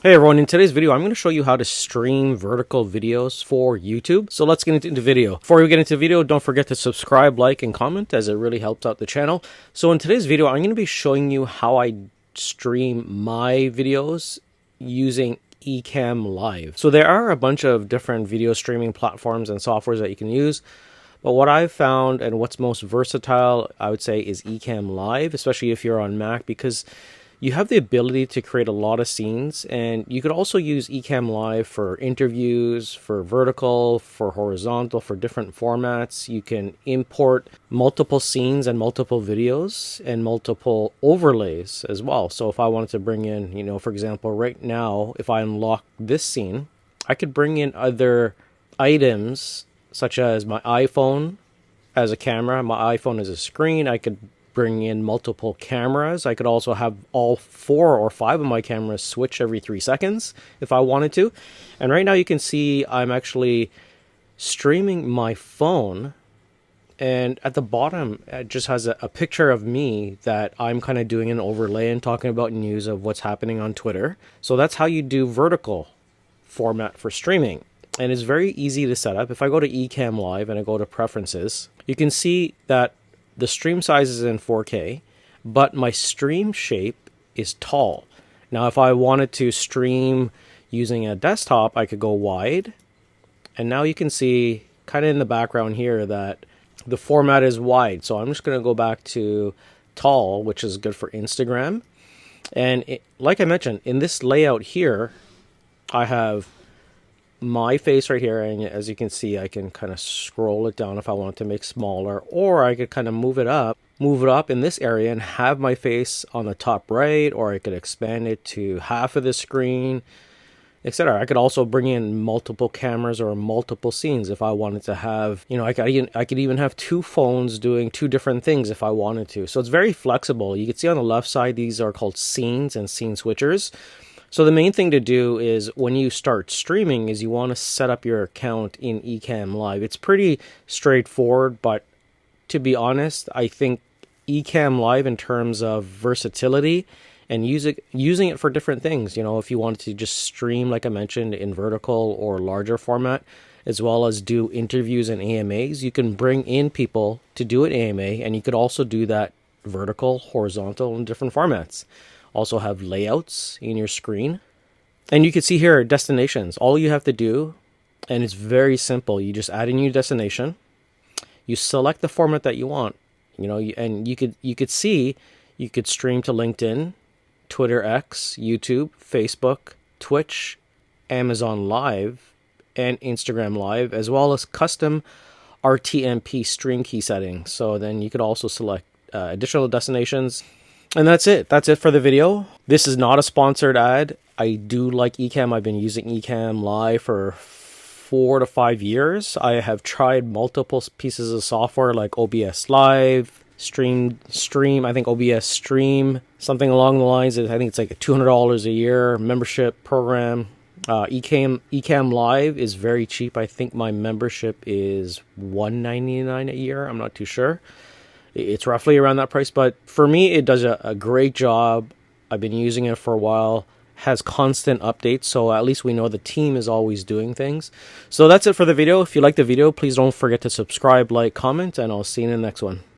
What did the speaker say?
Hey everyone, in today's video I'm going to show you how to stream vertical videos for YouTube. So let's get into the video. Before we get into the video, don't forget to subscribe, like, and comment as it really helps out the channel. So in today's video I'm going to be showing you how I stream my videos using Ecamm Live. So there are a bunch of different video streaming platforms and softwares that you can use. But what I've found and what's most versatile, I would say, is Ecamm Live, especially if you're on Mac, because you have the ability to create a lot of scenes, and you could also use Ecamm Live for interviews, for vertical, for horizontal, for different formats. You can import multiple scenes and multiple videos and multiple overlays as well. So if I wanted to bring in, for example, right now, if I unlock this scene, I could bring in other items such as my iPhone as a camera, my iPhone as a screen. I could bring in multiple cameras. I could also have all 4 or 5 of my cameras switch every 3 seconds if I wanted to. And right now you can see I'm actually streaming my phone, and at the bottom it just has a picture of me that I'm kind of doing an overlay and talking about news of what's happening on Twitter. So that's how you do vertical format for streaming. And it's very easy to set up. If I go to Ecamm Live and I go to preferences, you can see that the stream size is in 4K, but my stream shape is tall. Now, if I wanted to stream using a desktop, I could go wide. And now you can see kind of in the background here that the format is wide. So I'm just going to go back to tall, which is good for Instagram. And like I mentioned, in this layout here, I have my face right here, and as you can see I can kind of scroll it down if I want to make smaller, or I could kind of move it up in this area and have my face on the top right, or I could expand it to half of the screen, etc. I could also bring in multiple cameras or multiple scenes if I wanted to have, I could even have 2 phones doing 2 different things if I wanted to. So it's very flexible. You can see on the left side these are called scenes and scene switchers. So the main thing to do is when you start streaming is you want to set up your account in Ecamm Live. It's pretty straightforward, but to be honest, I think Ecamm Live in terms of versatility and using it for different things, if you wanted to just stream, like I mentioned, in vertical or larger format, as well as do interviews and AMAs, you can bring in people to do an AMA, and you could also do that vertical, horizontal, in different formats. Also have layouts in your screen, and you can see here destinations. All you have to do, and it's very simple, you just add a new destination, you select the format that you want, and you could see you could stream to LinkedIn, Twitter X, YouTube, Facebook, Twitch, Amazon Live, and Instagram Live, as well as custom RTMP stream key settings. So then you could also select additional destinations. And that's it. That's it for the video. This is not a sponsored ad. I do like Ecamm. I've been using Ecamm Live for 4 to 5 years. I have tried multiple pieces of software like OBS Live, Stream, I think OBS Stream, something along the lines. I think it's like $200 a year membership program. Ecamm Live is very cheap. I think my membership is $199 a year. I'm not too sure. It's roughly around that price, but for me, it does a great job. I've been using it for a while, has constant updates, so at least we know the team is always doing things. So that's it for the video. If you like the video, please don't forget to subscribe, like, comment, and I'll see you in the next one.